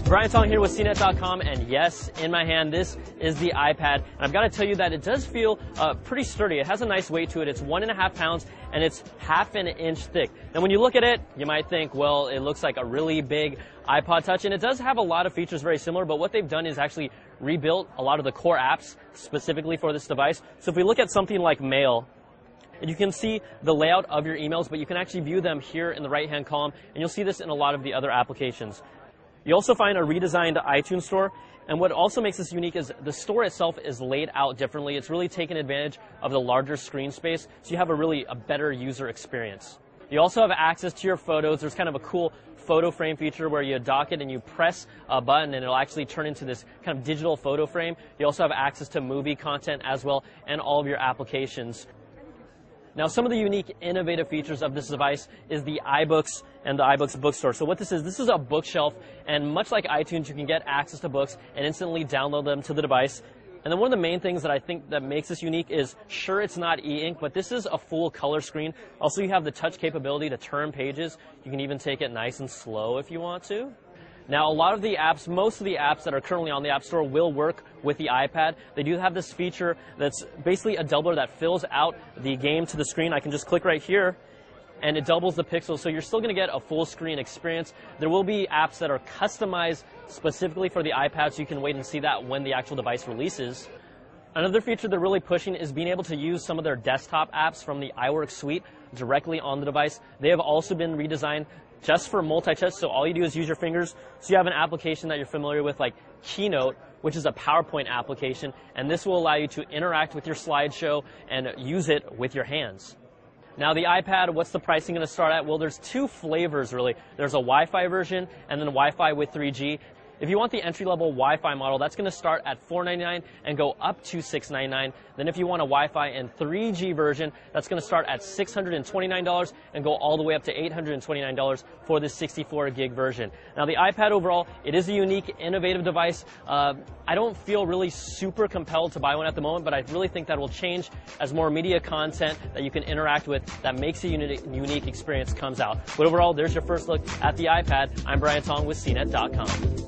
Brian Tong here with CNET.com, and yes, in my hand, this is the iPad. And I've got to tell you that it does feel pretty sturdy. It has a nice weight to it. It's 1.5 pounds, and it's half an inch thick. Now, when you look at it, you might think, well, it looks like a really big iPod Touch, and it does have a lot of features very similar, but what they've done is actually rebuilt a lot of the core apps specifically for this device. So if we look at something like Mail, and you can see the layout of your emails, but you can actually view them here in the right-hand column, and you'll see this in a lot of the other applications. You also find a redesigned iTunes store, and what also makes this unique is the store itself is laid out differently. It's really taken advantage of the larger screen space, so you have a better user experience. You also have access to your photos. There's kind of a cool photo frame feature where you dock it and you press a button and it'll actually turn into this kind of digital photo frame. You also have access to movie content as well and all of your applications. Now, some of the unique, innovative features of this device is the iBooks and the iBooks bookstore. So what this is a bookshelf, and much like iTunes, you can get access to books and instantly download them to the device. And then one of the main things that I think that makes this unique is, sure, it's not e-ink, but this is a full color screen. Also, you have the touch capability to turn pages. You can even take it nice and slow if you want to. Now, a lot of the apps, most of the apps that are currently on the App Store will work with the iPad. They do have this feature that's basically a doubler that fills out the game to the screen. I can just click right here, and it doubles the pixels, so you're still going to get a full screen experience. There will be apps that are customized specifically for the iPad, so you can wait and see that when the actual device releases. Another feature they're really pushing is being able to use some of their desktop apps from the iWork suite directly on the device. They have also been redesigned just for multi-touch, so all you do is use your fingers. So you have an application that you're familiar with like Keynote, which is a PowerPoint application, and this will allow you to interact with your slideshow and use it with your hands. Now, the iPad, what's the pricing going to start at? Well, there's two flavors, really. There's a Wi-Fi version and then Wi-Fi with 3G. If you want the entry-level Wi-Fi model, that's going to start at $499 and go up to $699. Then if you want a Wi-Fi and 3G version, that's going to start at $629 and go all the way up to $829 for the 64 gig version. Now, the iPad overall, it is a unique, innovative device. I don't feel really super compelled to buy one at the moment, but I really think that will change as more media content that you can interact with that makes a unique experience comes out. But overall, there's your first look at the iPad. I'm Brian Tong with CNET.com.